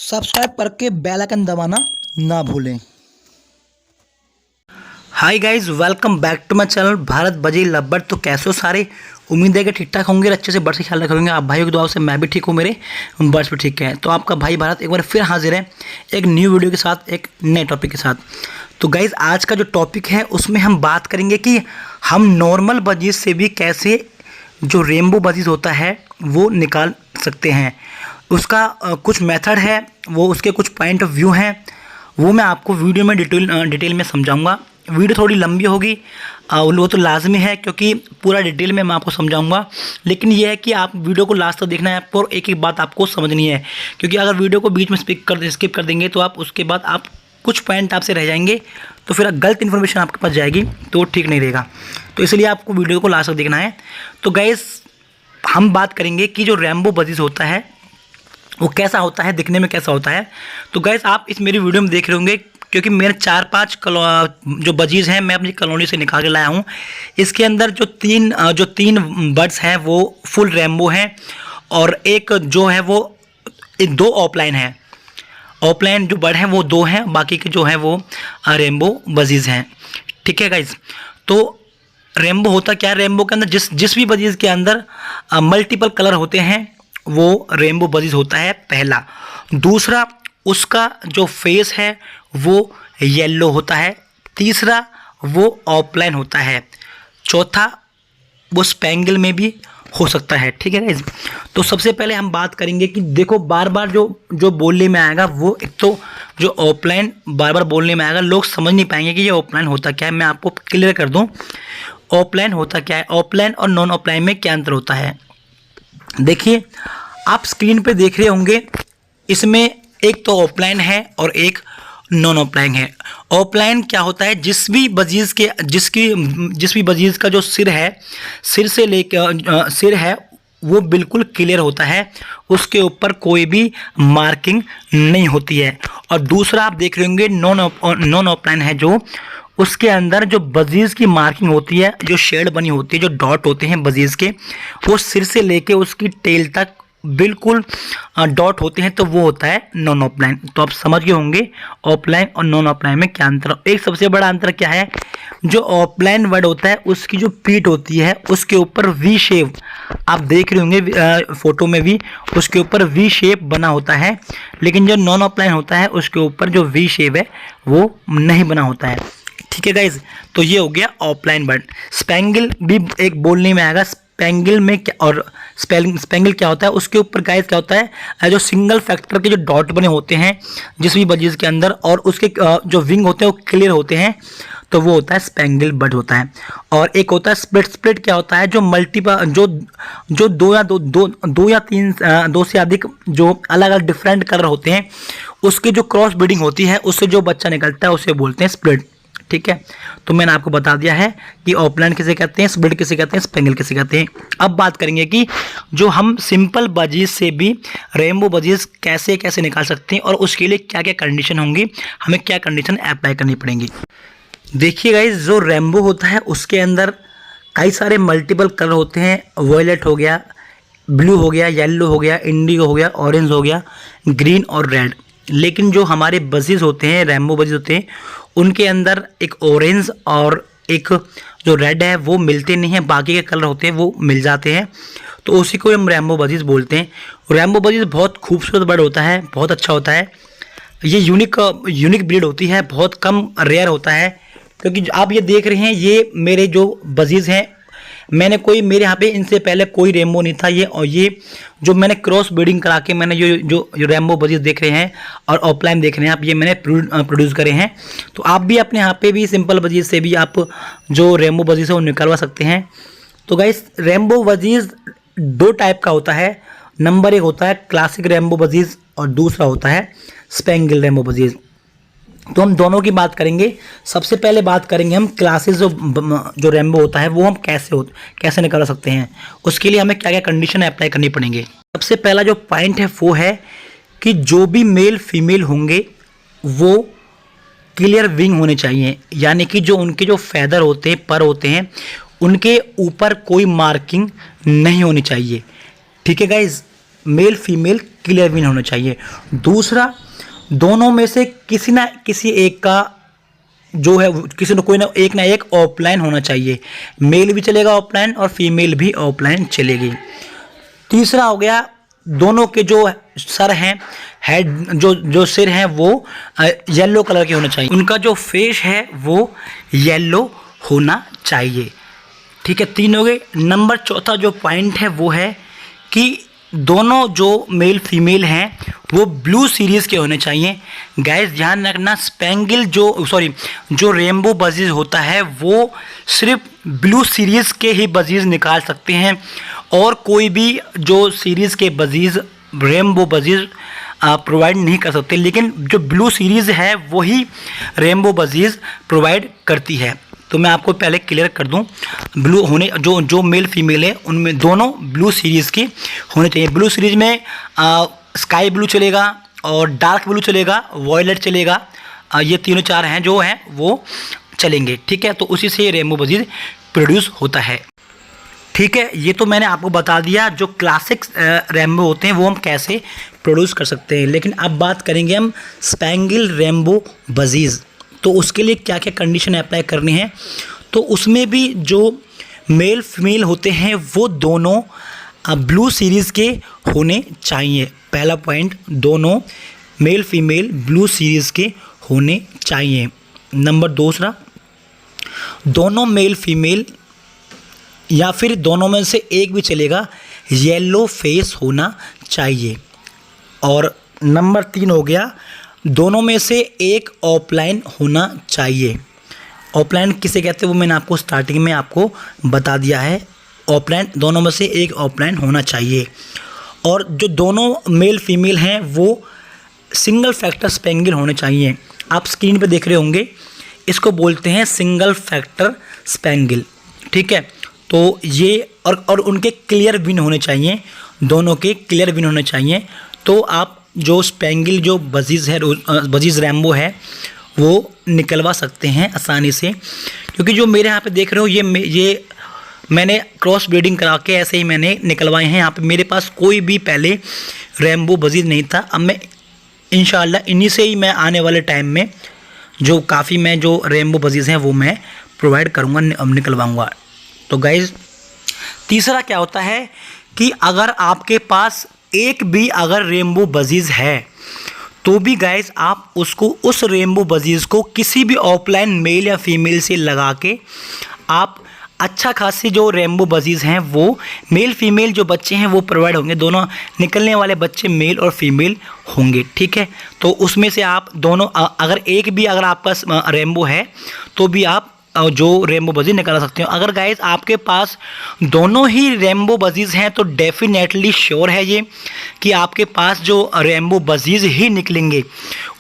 Subscribe करके bell icon दबाना ना भूलें। Hi guys, welcome back to my channel Bharat बजी लब्बर। तो कैसे हो सारे? उम्मीद है कि ठीक ठाक होंगे, अच्छे से बर्ड्स का ख्याल रखेंगे। आप भाइयों की दुआओं से मैं भी ठीक हूँ, मेरे बर्ड्स भी ठीक हैं। तो आपका भाई भारत एक बार फिर हाजिर है एक न्यू वीडियो के साथ, एक नए टॉपिक के साथ। तो गाइस, आज का जो टॉपिक है उसमें हम बात करेंगे कि हम नॉर्मल बजीज से भी कैसे जो रेनबो बजीज होता है वो निकाल सकते हैं। उसका कुछ मेथड है, वो उसके कुछ पॉइंट ऑफ व्यू हैं, वो मैं आपको वीडियो में डिटेल में समझाऊंगा। वीडियो थोड़ी लंबी होगी, वो तो लाजमी है क्योंकि पूरा डिटेल में मैं आपको समझाऊंगा। लेकिन ये है कि आप वीडियो को लास्ट तक देखना है आपको, और एक एक बात आपको समझनी है। क्योंकि अगर वीडियो को बीच में स्किप कर देंगे तो आप उसके बाद आप कुछ पॉइंट आपसे रह जाएंगे, तो फिर गलत इन्फॉर्मेशन आपके पास जाएगी तो ठीक नहीं रहेगा। तो इसलिए आपको वीडियो को लास्ट तक देखना है। तो गाइस, हम बात करेंगे कि जो रेनबो बजीज होता है वो कैसा होता है, दिखने में कैसा होता है। तो गाइस, आप इस मेरी वीडियो में देख रहे होंगे क्योंकि मेरे 4-5 जो बजीज हैं मैं अपनी कॉलोनी से निकाल के लाया हूँ। इसके अंदर जो तीन बर्ड्स हैं वो फुल रेनबो हैं, और एक जो है वो 2 ऑफलाइन है। ऑफलाइन जो बर्ड हैं वो 2 हैं, बाकी के जो हैं वो रेनबो बजीज हैं। ठीक है गाइस, तो रेनबो होता क्या है? रेनबो के अंदर जिस भी बजीज के अंदर मल्टीपल कलर होते हैं वो रेनबो बजीज होता है, पहला। दूसरा, उसका जो फेस है वो येलो होता है। तीसरा, वो ऑफलाइन होता है। चौथा, वो स्पेंगल में भी हो सकता है। ठीक है गाइस, तो सबसे पहले हम बात करेंगे कि देखो, बार बार जो बोलने में आएगा वो एक तो जो ऑफलाइन बार बार बोलने में आएगा, लोग समझ नहीं पाएंगे कि ये ऑफलाइन होता क्या है। मैं आपको क्लियर कर दूं, ऑफलाइन होता क्या है, ऑफलाइन और नॉन ऑफलाइन में क्या अंतर होता है। देखिए, आप स्क्रीन पे देख रहे होंगे, इसमें एक तो ऑफलाइन है और एक नॉन ऑफलाइन है। ऑफलाइन क्या होता है? जिस भी बजीज का जो सिर है, सिर है वो बिल्कुल क्लियर होता है, उसके ऊपर कोई भी मार्किंग नहीं होती है। और दूसरा, आप देख रहे होंगे नॉन ऑफलाइन है जो, उसके अंदर जो बजीज की मार्किंग होती है, जो शेड बनी होती है, जो डॉट होते हैं बजीज के, वो सिर से लेके उसकी टेल तक बिल्कुल डॉट होते हैं, तो वो होता है नॉन ऑफलाइन। तो आप समझ गए होंगे ऑफलाइन और नॉन ऑफलाइन में क्या अंतर। एक सबसे बड़ा अंतर क्या है, जो ऑफलाइन वर्ड होता है उसकी जो पीठ होती है उसके ऊपर वी शेप, आप देख रहे होंगे फोटो में भी, उसके ऊपर वी शेप बना होता है। लेकिन जो नॉन ऑफलाइन होता है उसके ऊपर जो वी शेप है वो नहीं बना होता है। ठीक है गाइज, तो ये हो गया ऑफलाइन वर्ड। स्पेंगल भी एक बोलने में आएगा। स्पेंगल में क्या, और स्पेंगल क्या होता है, उसके ऊपर गाइस क्या होता है, जो सिंगल फैक्टर के जो डॉट बने होते हैं जिस भी बजीज के अंदर, और उसके जो विंग होते हैं वो क्लियर होते हैं, तो वो होता है स्पेंगल बर्ड होता है। और एक होता है स्प्लिट। स्प्लिट क्या होता है? जो मल्टीपल जो दो या तीन, 2 से अधिक जो अलग अलग डिफरेंट कलर होते हैं, उसकी जो क्रॉस ब्रीडिंग होती है, उससे जो बच्चा निकलता है उसे बोलते हैं स्प्लिट। ठीक है, तो मैंने आपको बता दिया है कि ऑफलाइन किसे कहते हैं, स्प्लिट किसे कहते हैं, स्पेंगल किसे कहते हैं। अब बात करेंगे कि जो हम सिंपल बजीज से भी रेनबो बजीज कैसे कैसे निकाल सकते हैं, और उसके लिए क्या क्या कंडीशन होंगी, हमें क्या कंडीशन अप्लाई करनी पड़ेंगी। देखिए गाइस, जो रेनबो होता है उसके अंदर कई सारे मल्टीपल कलर होते हैं। वॉयलेट हो गया, ब्लू हो गया, येलो हो गया, इंडिगो हो गया, ऑरेंज हो गया, ग्रीन और रेड। लेकिन जो हमारे बजीज होते हैं, रेनबो बजीज होते हैं, उनके अंदर एक ऑरेंज और एक जो रेड है वो मिलते नहीं हैं, बाकी के कलर होते हैं वो मिल जाते हैं, तो उसी को हम रेनबो बजीज बोलते हैं। रेनबो बजीज बहुत खूबसूरत बर्ड होता है, बहुत अच्छा होता है। ये यूनिक ब्रीड होती है, बहुत कम रेयर होता है। क्योंकि आप ये देख रहे हैं, ये मेरे जो बजीज हैं, मेरे यहाँ पे इनसे पहले कोई रेनबो नहीं था। और ये जो मैंने क्रॉस ब्रीडिंग करा के मैंने जो रेनबो बजीज देख रहे हैं और ऑफलाइन देख रहे हैं आप, ये मैंने प्रोड्यूस करे हैं। तो आप भी अपने यहाँ पे भी सिंपल बजीज से भी आप जो रेनबो बजीज है वो निकलवा सकते हैं। तो गाइस, रेनबो बजीज 2 टाइप का होता है। नंबर 1 होता है क्लासिक रेनबो बजीज, और दूसरा होता है स्पेंगल रेनबो बजीज। तो हम दोनों की बात करेंगे। सबसे पहले बात करेंगे हम क्लासेस जो रेनबो होता है वो हम कैसे निकाल सकते हैं, उसके लिए हमें क्या क्या कंडीशन अप्लाई करनी पड़ेंगे। सबसे पहला जो पॉइंट है वो है कि जो भी मेल फीमेल होंगे वो क्लियर विंग होने चाहिए, यानी कि जो उनके जो फैदर होते हैं, पर होते हैं, उनके ऊपर कोई मार्किंग नहीं होनी चाहिए। ठीक है guys, male female clear win होना चाहिए। दूसरा, दोनों में से किसी ना किसी एक का जो है किसी न कोई ना एक ऑफलाइन होना चाहिए। मेल भी चलेगा ऑफलाइन और फीमेल भी ऑफलाइन चलेगी। तीसरा हो गया, दोनों के जो सर हैं, हेड जो सिर हैं वो येलो कलर के होने चाहिए। उनका जो फेस है वो येलो होना चाहिए। ठीक है, 3 हो गए। नंबर चौथा जो पॉइंट है वो है कि दोनों जो मेल फीमेल हैं वो ब्लू सीरीज़ के होने चाहिए। गाइस ध्यान रखना, स्पेंगल जो रेनबो बजीज होता है वो सिर्फ ब्लू सीरीज़ के ही बजीज निकाल सकते हैं, और कोई भी जो सीरीज़ के बजीज रेनबो बजीज प्रोवाइड नहीं कर सकते। लेकिन जो ब्लू सीरीज़ है वही रेनबो बजीज प्रोवाइड करती है। तो मैं आपको पहले क्लियर कर दूं, ब्लू होने जो मेल फीमेल है उनमें दोनों ब्लू सीरीज़ की होने चाहिए। ब्लू सीरीज़ में स्काई ब्लू चलेगा और डार्क ब्लू चलेगा, वॉयलेट चलेगा, ये तीनों चार हैं जो हैं वो चलेंगे। ठीक है, तो उसी से रेनबो बजीज प्रोड्यूस होता है। ठीक है, ये तो मैंने आपको बता दिया जो क्लासिक रेनबो होते हैं वो हम कैसे प्रोड्यूस कर सकते हैं। लेकिन अब बात करेंगे हम स्पेंगल रेनबो बजीज। तो उसके लिए क्या क्या कंडीशन अप्लाई करनी है, तो उसमें भी जो मेल फीमेल होते हैं वो दोनों ब्लू सीरीज़ के होने चाहिए। पहला पॉइंट, दोनों मेल फीमेल ब्लू सीरीज़ के होने चाहिए। नंबर दूसरा, दोनों मेल फीमेल या फिर दोनों में से एक भी चलेगा, येलो फेस होना चाहिए। और नंबर 3 हो गया, दोनों में से एक ऑफलाइन होना चाहिए। ऑफलाइन किसे कहते हैं वो मैंने आपको स्टार्टिंग में आपको बता दिया है। ऑफलाइन, दोनों में से एक ऑफलाइन होना चाहिए। और जो दोनों मेल फीमेल हैं वो सिंगल फैक्टर स्पेंगल होने चाहिए। आप स्क्रीन पे देख रहे होंगे, इसको बोलते हैं सिंगल फैक्टर स्पेंगल। ठीक है, तो ये और उनके क्लियर विन होने चाहिए, दोनों के क्लियर विन होने चाहिए। तो आप जो स्पेंगल जो बजीज रेनबो है वो निकलवा सकते हैं आसानी से। क्योंकि जो मेरे यहाँ पे देख रहे हो ये मैंने क्रॉस ब्रीडिंग करा के ऐसे ही मैंने निकलवाए हैं। यहाँ पे मेरे पास कोई भी पहले रेनबो बजीज नहीं था। अब मैं इंशाल्लाह इन्हीं से ही मैं आने वाले टाइम में जो काफ़ी मैं जो रेनबो बजीज हैं वो मैं प्रोवाइड करूँगा, निकलवाऊँगा। तो गाइज़ तीसरा क्या होता है कि अगर आपके पास एक भी अगर रेनबो बजीज है तो भी गाइस आप उसको उस रेनबो बजीज को किसी भी ऑफलाइन मेल या फीमेल से लगा के आप अच्छा खासी जो रेनबो बजीज हैं वो मेल फीमेल जो बच्चे हैं वो प्रोवाइड होंगे। दोनों निकलने वाले बच्चे मेल और फीमेल होंगे। ठीक है, तो उसमें से आप दोनों अगर एक भी अगर आपके पास रेनबो है तो भी आप जो रेनबो बजीज निकाल सकते हो। अगर गाइस आपके पास दोनों ही रेनबो बजीज हैं तो डेफिनेटली श्योर है ये कि आपके पास जो रेनबो बजीज ही निकलेंगे।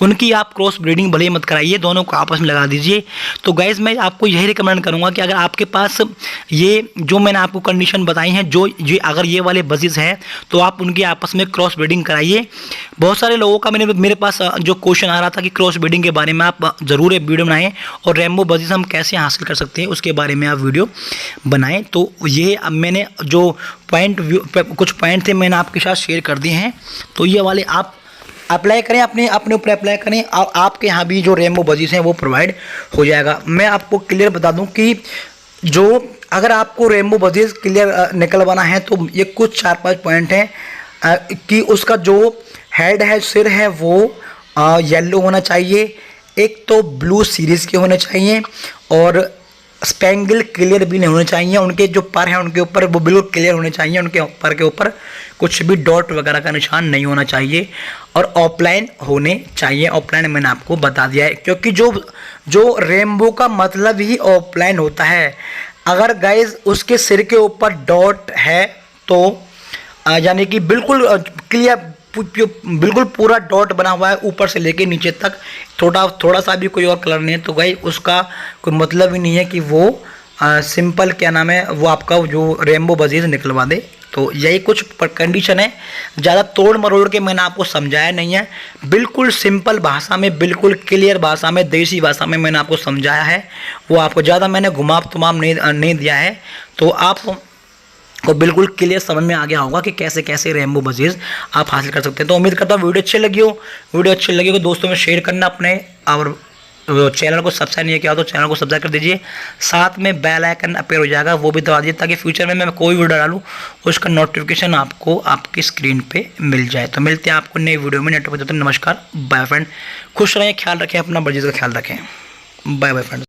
उनकी आप क्रॉस ब्रीडिंग भले ही मत कराइए, दोनों को आपस में लगा दीजिए। तो गाइस मैं आपको यही रिकमेंड करूंगा कि अगर आपके पास ये जो मैंने आपको कंडीशन बताई हैं, जो ये अगर ये वाले बजीज हैं तो आप उनकी आपस में क्रॉस ब्रीडिंग कराइए। बहुत सारे लोगों का मेरे पास जो क्वेश्चन आ रहा था कि क्रॉस ब्रीडिंग के बारे में आप ज़रूर एक वीडियो बनाएं और रेनबो बजीज हम कैसे हासिल कर सकते हैं उसके बारे में आप वीडियो बनाएं। तो ये अब मैंने जो कुछ पॉइंट थे मैंने आपके साथ शेयर कर दिए हैं। तो ये वाले आप अप्लाई करें, अपने ऊपर अप्लाई करें और आपके यहाँ भी जो रेनबो बजीज हैं वो प्रोवाइड हो जाएगा। मैं आपको क्लियर बता दूं कि जो अगर आपको रेनबो बजीज क्लियर निकलवाना है तो ये कुछ 4-5 पॉइंट हैं कि उसका जो हेड है, सिर है वो येलो होना चाहिए, एक तो ब्लू सीरीज़ के होने चाहिए और स्पेंगल क्लियर भी नहीं होने चाहिए। उनके जो पर हैं उनके ऊपर वो बिल्कुल क्लियर होने चाहिए, उनके पर के ऊपर कुछ भी डॉट वगैरह का निशान नहीं होना चाहिए और ऑफलाइन होने चाहिए। ऑफलाइन मैंने आपको बता दिया है क्योंकि जो रेनबो का मतलब ही ऑफलाइन होता है। अगर गाइज उसके सिर के ऊपर डॉट है तो यानी कि बिल्कुल क्लियर, बिल्कुल पूरा डॉट बना हुआ है ऊपर से लेके नीचे तक, थोड़ा सा भी कोई और कलर नहीं है तो भाई उसका कोई मतलब ही नहीं है कि वो सिंपल क्या नाम है वो आपका जो रेनबो बजीज निकलवा दे। तो यही कुछ कंडीशन है, ज़्यादा तोड़ मरोड़ के मैंने आपको समझाया नहीं है, बिल्कुल सिंपल भाषा में, बिल्कुल क्लियर भाषा में, देसी भाषा में मैंने आपको समझाया है। वो आपको ज़्यादा मैंने घुमाव तुमाव नहीं दिया है। तो आप को बिल्कुल क्लियर समझ में आ गया होगा कि कैसे कैसे रेनबो बजीज आप हासिल कर सकते हैं। तो उम्मीद करता हूँ वीडियो अच्छी लगी हो तो दोस्तों में शेयर करना अपने, और चैनल को सब्सक्राइब नहीं किया तो चैनल को सब्सक्राइब कर दीजिए। साथ में बेल आइकन अपेयर हो जाएगा, वो भी दबा दीजिए ताकि फ्यूचर में मैं कोई वीडियो डालूँ उसका नोटिफिकेशन आपको आपकी स्क्रीन पे मिल जाए। तो मिलते हैं आपको नई वीडियो में। नेटवर्क नमस्कार, बाय फ्रेंड, खुश रहें, ख्याल रखें अपना, बजीज का ख्याल रखें, बाय बाय फ्रेंड।